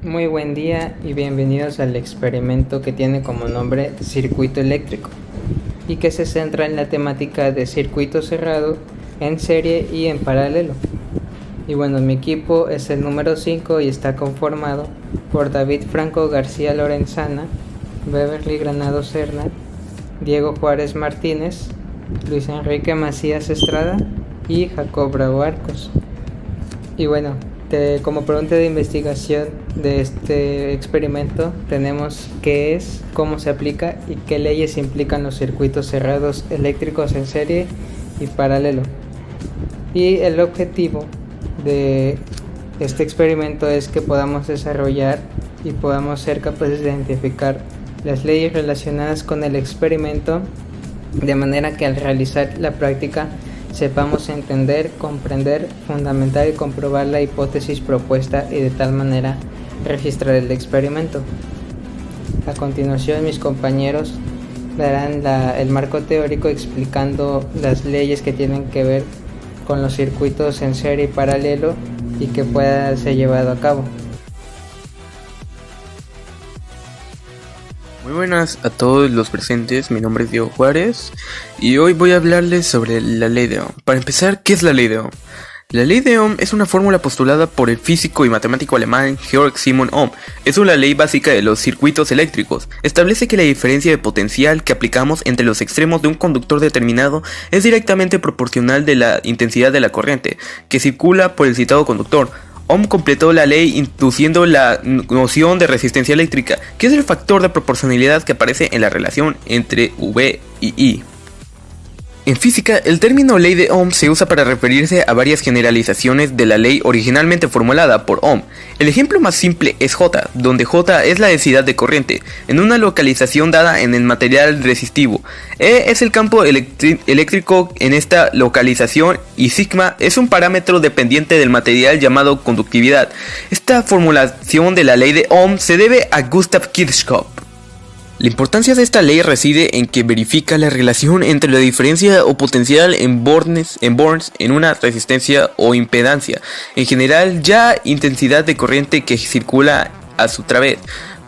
Muy buen día y bienvenidos al experimento que tiene como nombre circuito eléctrico y que se centra en la temática de circuito cerrado en serie y en paralelo. Y bueno, mi equipo es el número 5 y está conformado por David Franco García Lorenzana, Beverly Granado Serna, Diego Juárez Martínez, Luis Enrique Macías Estrada y Jacob Bravo Arcos. Y bueno, como pregunta de investigación de este experimento tenemos qué es, cómo se aplica y qué leyes implican los circuitos cerrados eléctricos en serie y paralelo. Y el objetivo de este experimento es que podamos desarrollar y podamos ser capaces de identificar las leyes relacionadas con el experimento, de manera que al realizar la práctica sepamos entender, comprender, fundamentar y comprobar la hipótesis propuesta y de tal manera registrar el experimento. A continuación, mis compañeros darán el marco teórico explicando las leyes que tienen que ver con los circuitos en serie y paralelo y que pueda ser llevado a cabo. Muy buenas a todos los presentes, mi nombre es Diego Juárez y hoy voy a hablarles sobre la ley de Ohm. Para empezar, ¿qué es la ley de Ohm? La ley de Ohm es una fórmula postulada por el físico y matemático alemán Georg Simon Ohm. Es una ley básica de los circuitos eléctricos. Establece que la diferencia de potencial que aplicamos entre los extremos de un conductor determinado es directamente proporcional de la intensidad de la corriente que circula por el citado conductor. Ohm completó la ley introduciendo la noción de resistencia eléctrica, que es el factor de proporcionalidad que aparece en la relación entre V y I. En física, el término ley de Ohm se usa para referirse a varias generalizaciones de la ley originalmente formulada por Ohm. El ejemplo más simple es J, donde J es la densidad de corriente, en una localización dada en el material resistivo. E es el campo eléctrico en esta localización y sigma es un parámetro dependiente del material llamado conductividad. Esta formulación de la ley de Ohm se debe a Gustav Kirchhoff. La importancia de esta ley reside en que verifica la relación entre la diferencia o potencial en bornes en una resistencia o impedancia, en general ya intensidad de corriente que circula a su través.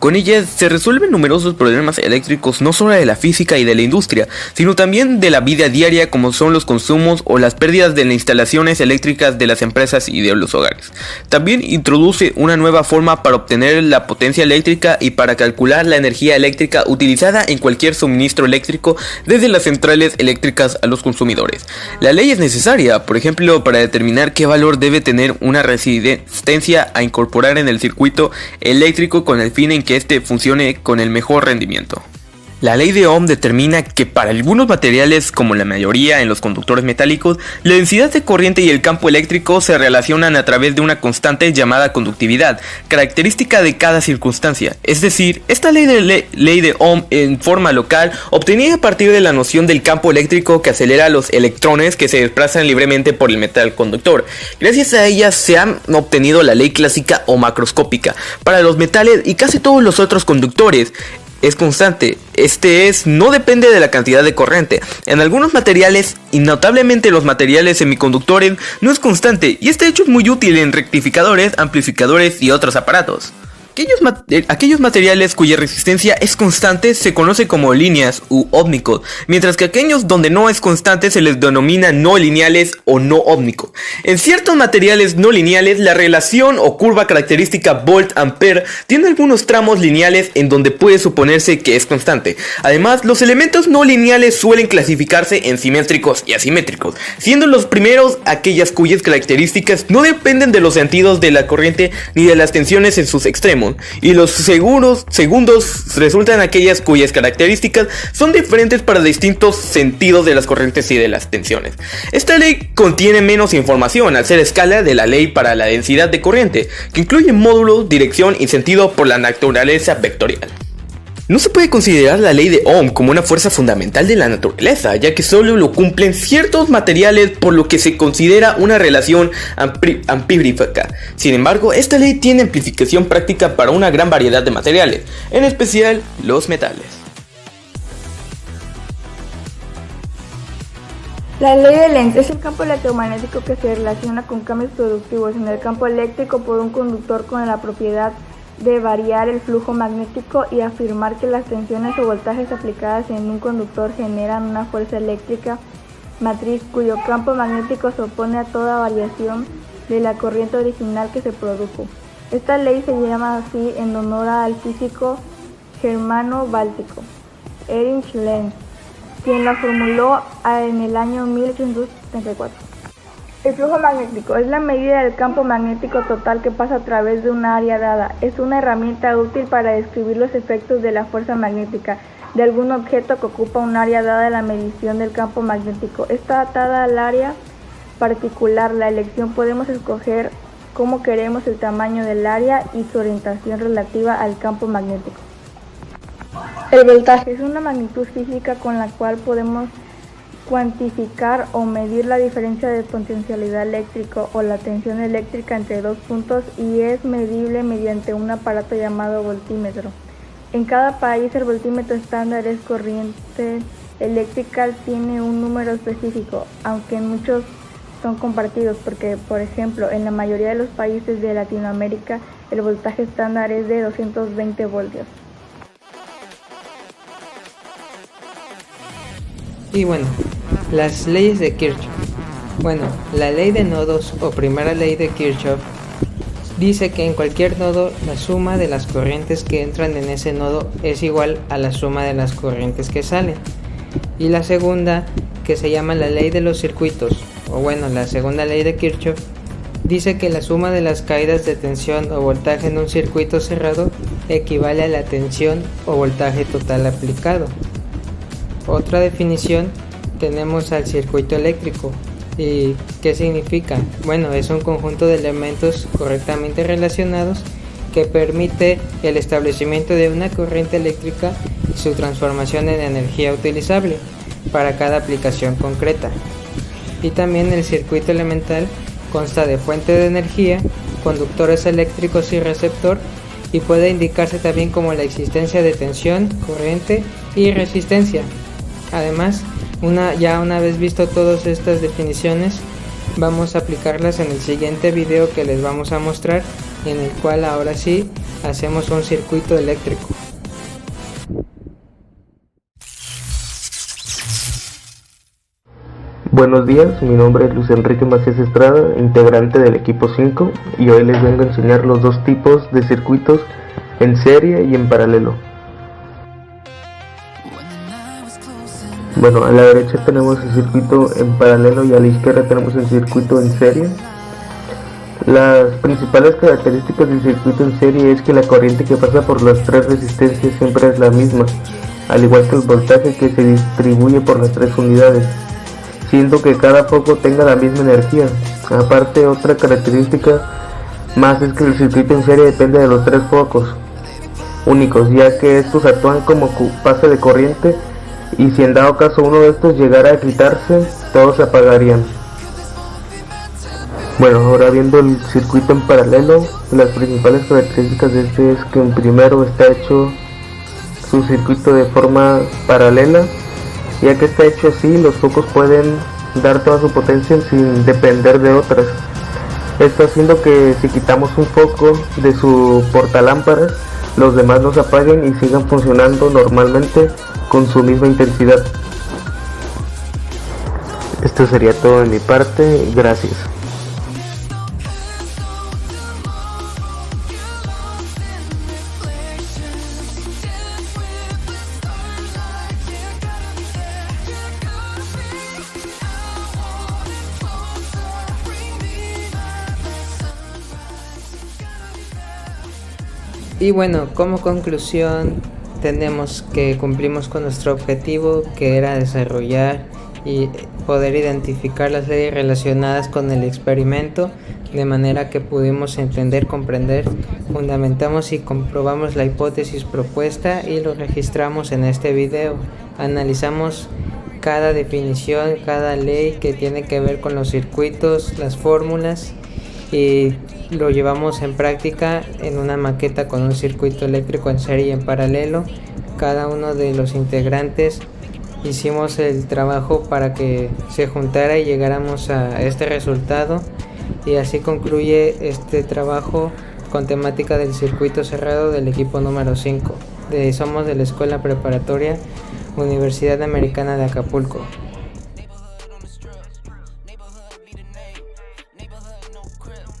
Con ellas se resuelven numerosos problemas eléctricos no solo de la física y de la industria, sino también de la vida diaria, como son los consumos o las pérdidas de las instalaciones eléctricas de las empresas y de los hogares. También introduce una nueva forma para obtener la potencia eléctrica y para calcular la energía eléctrica utilizada en cualquier suministro eléctrico, desde las centrales eléctricas a los consumidores. La ley es necesaria, por ejemplo, para determinar qué valor debe tener una resistencia a incorporar en el circuito eléctrico con el fin en que este funcione con el mejor rendimiento. La ley de Ohm determina que para algunos materiales, como la mayoría en los conductores metálicos, la densidad de corriente y el campo eléctrico se relacionan a través de una constante llamada conductividad, característica de cada circunstancia. Es decir, esta ley de Ohm en forma local, obtenida a partir de la noción del campo eléctrico que acelera a los electrones que se desplazan libremente por el metal conductor. Gracias a ella se ha obtenido la ley clásica o macroscópica para los metales y casi todos los otros conductores. Es constante, no depende de la cantidad de corriente. En algunos materiales, y notablemente los materiales semiconductores, no es constante, y este hecho es muy útil en rectificadores, amplificadores y otros aparatos. Aquellos materiales cuya resistencia es constante se conoce como líneas u ómnicos, mientras que aquellos donde no es constante se les denomina no lineales o no ómnicos. En ciertos materiales no lineales, la relación o curva característica volt-ampere tiene algunos tramos lineales en donde puede suponerse que es constante. Además, los elementos no lineales suelen clasificarse en simétricos y asimétricos, siendo los primeros aquellas cuyas características no dependen de los sentidos de la corriente ni de las tensiones en sus extremos, y los segundos resultan aquellas cuyas características son diferentes para distintos sentidos de las corrientes y de las tensiones. Esta ley contiene menos información al ser escala de la ley para la densidad de corriente, que incluye módulo, dirección y sentido por la naturaleza vectorial. No se puede considerar la ley de Ohm como una fuerza fundamental de la naturaleza, ya que solo lo cumplen ciertos materiales, por lo que se considera una relación empírica. Sin embargo, esta ley tiene amplificación práctica para una gran variedad de materiales, en especial los metales. La ley de Lenz es el campo electromagnético que se relaciona con cambios productivos en el campo eléctrico por un conductor con la propiedad de variar el flujo magnético y afirmar que las tensiones o voltajes aplicadas en un conductor generan una fuerza eléctrica matriz cuyo campo magnético se opone a toda variación de la corriente original que se produjo. Esta ley se llama así en honor al físico germano-báltico Erich Lenz, quien la formuló en el año 1874. El flujo magnético es la medida del campo magnético total que pasa a través de una área dada. Es una herramienta útil para describir los efectos de la fuerza magnética de algún objeto que ocupa un área dada de la medición del campo magnético. Está atada al área particular. La elección podemos escoger cómo queremos el tamaño del área y su orientación relativa al campo magnético. El voltaje es una magnitud física con la cual podemos cuantificar o medir la diferencia de potencialidad eléctrica o la tensión eléctrica entre dos puntos y es medible mediante un aparato llamado voltímetro. En cada país el voltímetro estándar es corriente eléctrica, tiene un número específico, aunque en muchos son compartidos porque, por ejemplo, en la mayoría de los países de Latinoamérica el voltaje estándar es de 220 voltios. Y bueno, las leyes de Kirchhoff. Bueno, la ley de nodos o primera ley de Kirchhoff dice que en cualquier nodo la suma de las corrientes que entran en ese nodo es igual a la suma de las corrientes que salen. Y la segunda, que se llama la ley de los circuitos, o bueno, la segunda ley de Kirchhoff, dice que la suma de las caídas de tensión o voltaje en un circuito cerrado equivale a la tensión o voltaje total aplicado. Otra definición tenemos al circuito eléctrico. ¿Y qué significa? Bueno, es un conjunto de elementos correctamente relacionados que permite el establecimiento de una corriente eléctrica y su transformación en energía utilizable para cada aplicación concreta. Y también el circuito elemental consta de fuente de energía, conductores eléctricos y receptor, y puede indicarse también como la existencia de tensión, corriente y resistencia. Además, una vez visto todas estas definiciones, vamos a aplicarlas en el siguiente video que les vamos a mostrar, en el cual ahora sí hacemos un circuito eléctrico. Buenos días, mi nombre es Luis Enrique Macías Estrada, integrante del equipo 5, y hoy les vengo a enseñar los dos tipos de circuitos en serie y en paralelo. Bueno, a la derecha tenemos el circuito en paralelo y a la izquierda tenemos el circuito en serie. Las principales características del circuito en serie es que la corriente que pasa por las tres resistencias siempre es la misma, al igual que el voltaje que se distribuye por las tres unidades, siendo que cada foco tenga la misma energía. Aparte, otra característica más es que el circuito en serie depende de los tres focos únicos, ya que estos actúan como pase de corriente, y si en dado caso uno de estos llegara a quitarse, todos se apagarían. Bueno, ahora viendo el circuito en paralelo, las principales características de este es que en primero está hecho su circuito de forma paralela, ya que está hecho así, los focos pueden dar toda su potencia sin depender de otras. Esto haciendo que si quitamos un foco de su portalámparas, los demás no se apaguen y sigan funcionando normalmente con su misma intensidad. Esto sería todo de mi parte, gracias. Y bueno, como conclusión tenemos que cumplimos con nuestro objetivo, que era desarrollar y poder identificar las leyes relacionadas con el experimento, de manera que pudimos entender, comprender, fundamentamos y comprobamos la hipótesis propuesta y lo registramos en este video. Analizamos cada definición, cada ley que tiene que ver con los circuitos, las fórmulas, y lo llevamos en práctica en una maqueta con un circuito eléctrico en serie y en paralelo. Cada uno de los integrantes hicimos el trabajo para que se juntara y llegáramos a este resultado, y así concluye este trabajo con temática del circuito cerrado del equipo número 5. Somos de la Escuela Preparatoria Universidad Americana de Acapulco.